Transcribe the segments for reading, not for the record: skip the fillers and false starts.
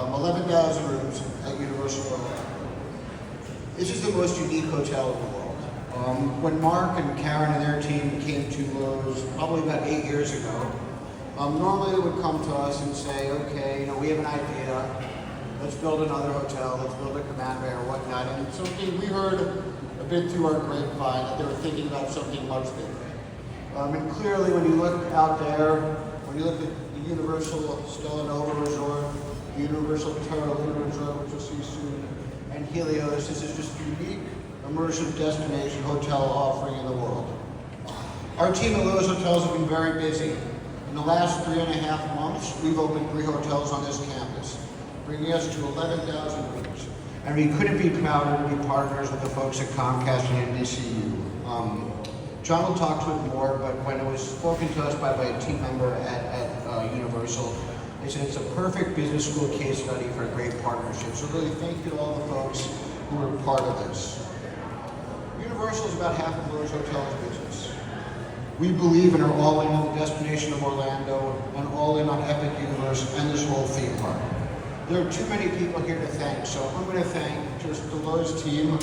11,000 rooms at Universal Orlando. This is the most unique hotel in the world. When Mark and Karen and their team came to Lowe's probably about 8 years ago, normally they would come to us and say, okay, we have an idea, let's build another hotel, let's build a command bay or whatnot. And something we heard a bit through our grapevine that they were thinking about something much bigger. And clearly when you look out there, when you look at the Universal Stella Nova Resort, the Universal Terraluna Resort, which you'll see soon, and Helios, this is just a unique immersive destination hotel offering in the world. Our team at Lowe's Hotels have been very busy. In the last 3.5 months, we've opened 3 hotels on this campus, bringing us to 11,000 rooms. And we couldn't be prouder to be partners with the folks at Comcast and NBCU. John will talk to it more, but when it was spoken to us by a team member at Universal, they said it's a perfect business school case study for a great partnership. So really thank you to all the folks who were part of this. Universal is about half of Lowe's Hotels business. We believe and are all in on the destination of Orlando and all in on Epic Universe and this whole theme park. There are too many people here to thank, so I'm going to thank just the Lowe's team,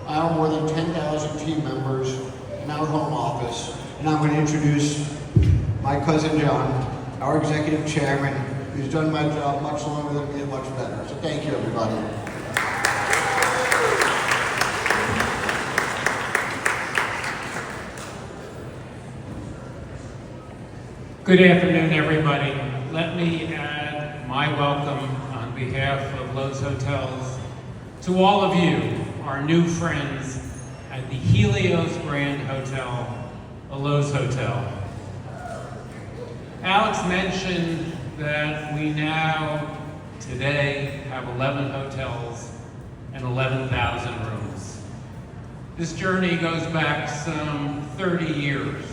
our more than 10,000 team members, and our home office. And I'm going to introduce my cousin John, our executive chairman, who's done my job much longer than me and much better. So thank you, everybody. Good afternoon, everybody. Let me add my welcome on behalf of Lowe's Hotels to all of you, our new friends at the Helios Grand Hotel, a Lowe's Hotel. Alex mentioned that we now, today, have 11 hotels and 11,000 rooms. This journey goes back some 30 years.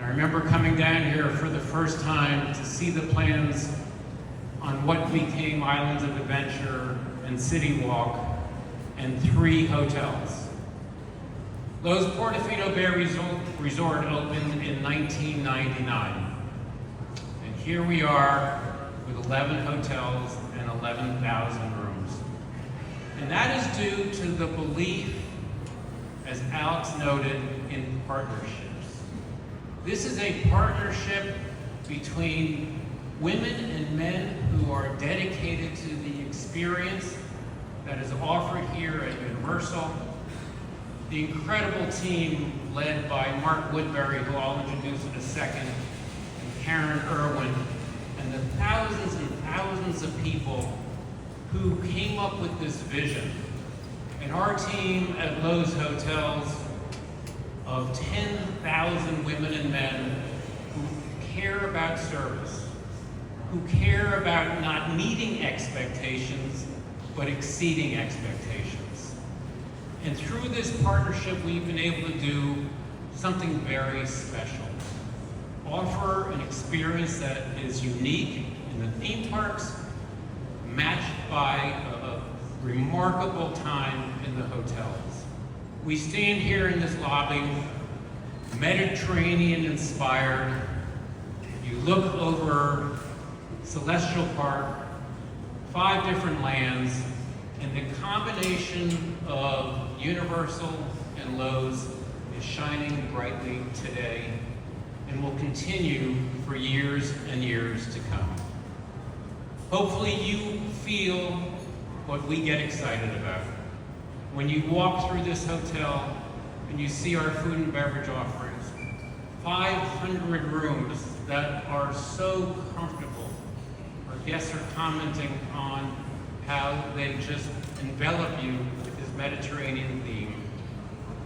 I remember coming down here for the first time to see the plans on what became Islands of Adventure and City Walk and 3 hotels. Lowe's Portofino Bay Resort opened in 1999. And here we are with 11 hotels and 11,000 rooms. And that is due to the belief, as Alex noted, in partnerships. This is a partnership between women and men who are dedicated to the experience that is offered here at Universal. The incredible team led by Mark Woodbury, who I'll introduce in a second, and Karen Irwin, and the thousands and thousands of people who came up with this vision. And our team at Lowe's Hotels of 10,000 women and men who care about service, who care about not meeting expectations, but exceeding expectations. And through this partnership, we've been able to do something very special. Offer an experience that is unique in the theme parks, matched by a remarkable time in the hotels. We stand here in this lobby, Mediterranean inspired. You look over Celestial Park, 5 different lands, and the combination of Universal and Lowe's is shining brightly today and will continue for years and years to come. Hopefully you feel what we get excited about when you walk through this hotel and you see our food and beverage offerings. 500 rooms that are so comfortable. Our guests are commenting on how they just envelop you with this Mediterranean theme.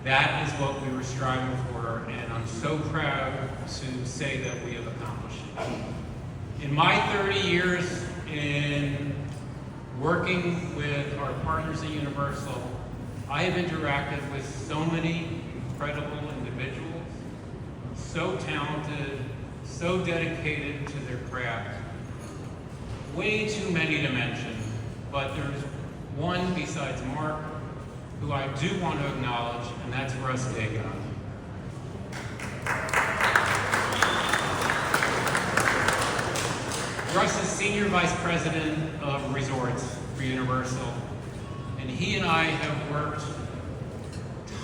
That is what we were striving for, and I'm so proud to say that we have accomplished it. In my 30 years in working with our partners at Universal, I have interacted with so many incredible individuals, so talented, so dedicated to their craft. Way too many to mention, but there's one besides Mark who I do want to acknowledge, and that's Russ Dagon. Russ is Senior Vice President of Resorts for Universal, and he and I have worked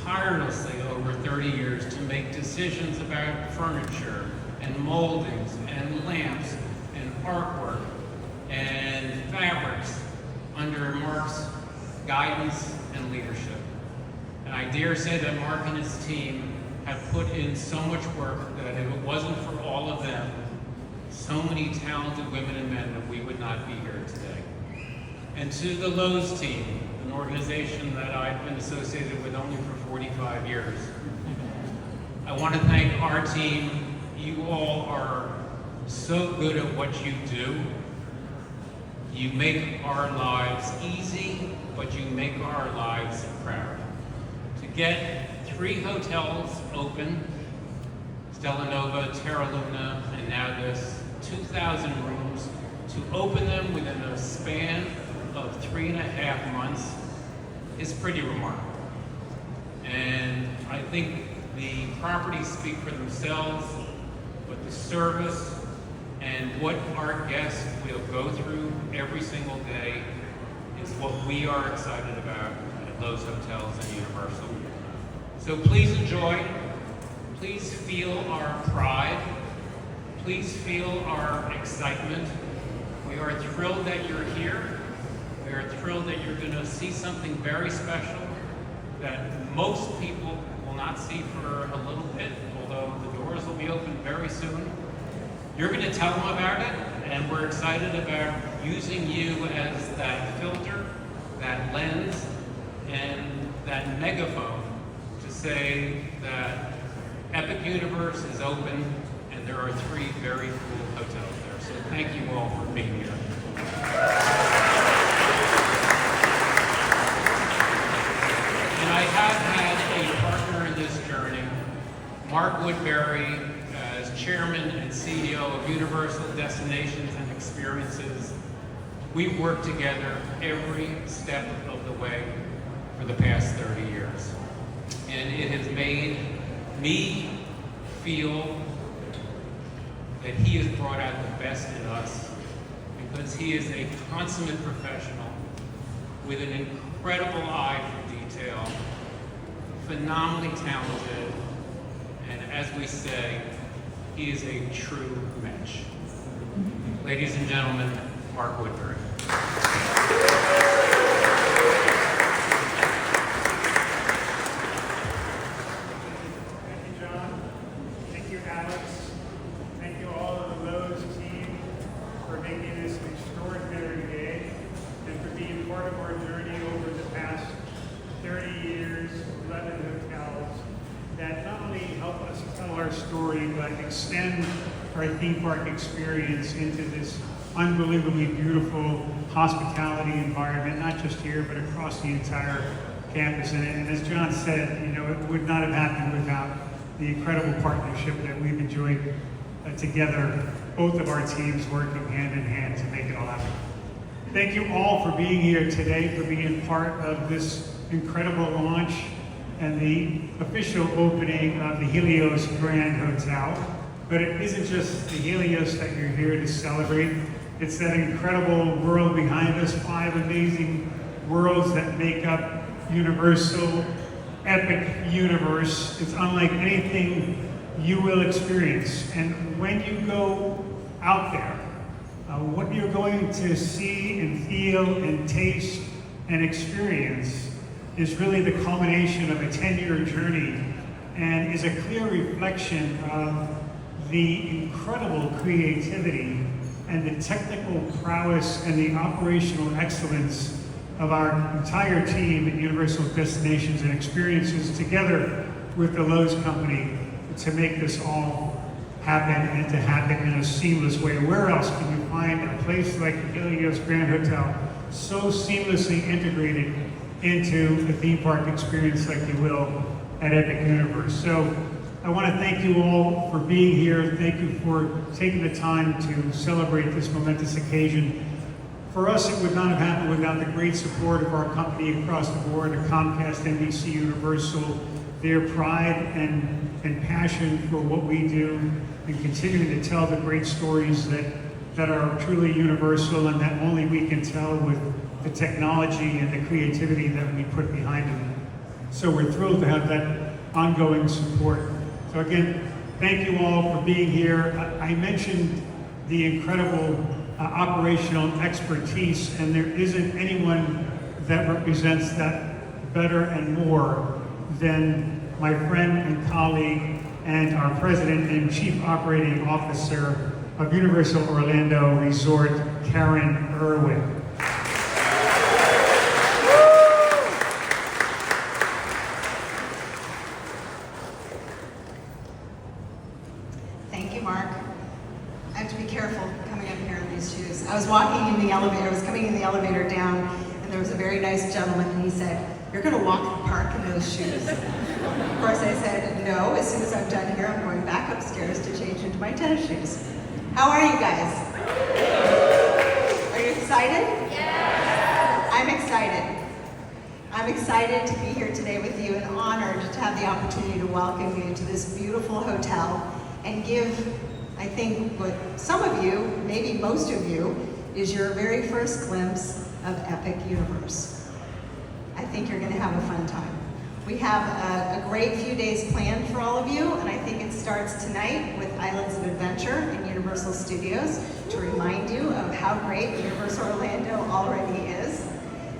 tirelessly over 30 years to make decisions about furniture and moldings and lamps and artwork and fabrics under Mark's guidance and leadership. And I dare say that Mark and his team have put in so much work that if it wasn't for all of them, so many talented women and men, that we would not be here today. And to the Lowe's team, an organization that I've been associated with only for 45 years, I want to thank our team. You all are so good at what you do. You make our lives easy, but you make our lives proud. To get 3 hotels open, Stella Nova, Terra Luna, and now this 2,000 rooms, to open them within a span of 3.5 months is pretty remarkable. And I think the properties speak for themselves, but the service and what our guests will go through every single day is what we are excited about at Lowe's Hotels and Universal. So please enjoy, please feel our pride, please feel our excitement. We are thrilled that you're here. We are thrilled that you're going to see something very special that most people will not see for a little bit, although the doors will be open very soon. You're going to tell them about it, and we're excited about using you as that filter, that lens, and that megaphone to say that Epic Universe is open, and there are 3 very cool hotels there. So thank you all for being here. And I have had a partner in this journey, Mark Woodbury, as Chairman and CEO of Universal Destinations and Experiences. We've worked together every step of the way for the past 30 years. And it has made me feel that he has brought out the best in us, because he is a consummate professional with an incredible eye for detail, phenomenally talented, and as we say, he is a true match. Ladies and gentlemen, Mark Woodbury. Thank you, John. Thank you, Alex. Thank you all of the Lowe's team for making this an extraordinary day and for being part of our journey over the past 30 years, 11 hotels, that not only help us tell our story, but extend our theme park experience into this unbelievably beautiful hospitality environment, not just here, but across the entire campus. And as John said, you know, it would not have happened without the incredible partnership that we've enjoyed together, both of our teams working hand in hand to make it all happen. Thank you all for being here today, for being part of this incredible launch and the official opening of the Helios Grand Hotel. But it isn't just the Helios that you're here to celebrate. It's that incredible world behind us, 5 amazing worlds that make up Universal Epic Universe. It's unlike anything you will experience. And when you go out there, what you're going to see and feel and taste and experience is really the culmination of a 10-year journey, and is a clear reflection of the incredible creativity and the technical prowess and the operational excellence of our entire team at Universal Destinations and Experiences, together with the Lowe's Company, to make this all happen, and to happen in a seamless way. Where else can you find a place like the Helios Grand Hotel so seamlessly integrated into a theme park experience like you will at Epic Universe? So I want to thank you all for being here. Thank you for taking the time to celebrate this momentous occasion. For us, it would not have happened without the great support of our company across the board, Comcast, NBC, Universal, their pride and passion for what we do, and continuing to tell the great stories that that are truly universal and that only we can tell with the technology and the creativity that we put behind them. So we're thrilled to have that ongoing support. So again, thank you all for being here. I mentioned the incredible operational expertise, and there isn't anyone that represents that better and more than my friend and colleague and our President and Chief Operating Officer of Universal Orlando Resort, Karen Irwin. Thank you, Mark. I have to be careful coming up here in these shoes. I was walking in the elevator, I was coming in the elevator down, and there was a very nice gentleman, and he said, "You're gonna walk the park in those shoes." Of course, I said, "No, as soon as I'm done here, I'm going back upstairs to change into my tennis shoes." How are you guys? Are you excited? Yeah. I'm excited. I'm excited to be here today with you and honored to have the opportunity to welcome you to this beautiful hotel and give, I think, what some of you, maybe most of you, is your very first glimpse of Epic Universe. I think you're going to have a fun time. We have a great few days planned for all of you, and I think it starts tonight with Islands of Adventure and Universal Studios to remind you of how great Universal Orlando already is.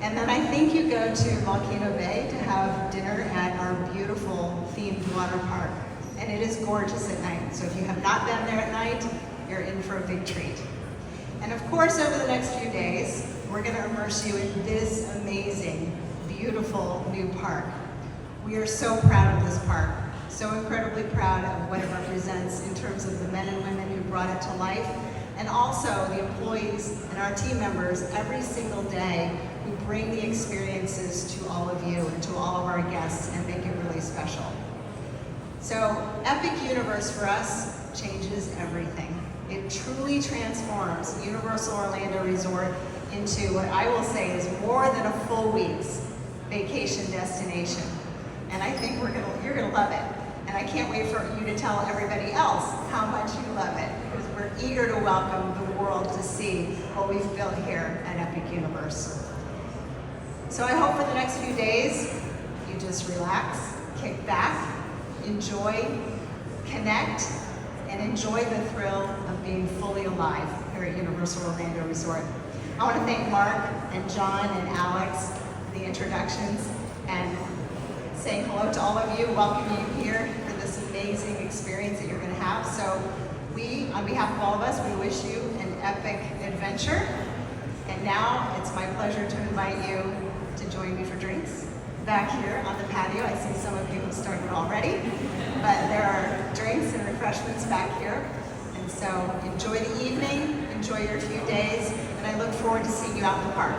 And then I think you go to Volcano Bay to have dinner at our beautiful themed water park. And it is gorgeous at night. So if you have not been there at night, you're in for a big treat. And of course, over the next few days, we're going to immerse you in this amazing, beautiful new park. We are so proud of this park, so incredibly proud of what it represents in terms of the men and women who brought it to life, and also the employees and our team members every single day who bring the experiences to all of you and to all of our guests and make it really special. So Epic Universe for us changes everything. It truly transforms Universal Orlando Resort into what I will say is more than a full week's vacation destination. And I think you're gonna love it. And I can't wait for you to tell everybody else how much you love it, because we're eager to welcome the world to see what we've built here at Epic Universe. So I hope for the next few days, you just relax, kick back, enjoy, connect, and enjoy the thrill of being fully alive here at Universal Orlando Resort. I want to thank Mark and John and Alex for the introductions and saying hello to all of you, welcoming you here for this amazing experience that you're going to have. So we, on behalf of all of us, we wish you an epic adventure. And now it's my pleasure to invite you to join me for drinks back here on the patio. I see some of you have started already, but there are drinks and refreshments back here. And so enjoy the evening, enjoy your few days, and I look forward to seeing you out in the park.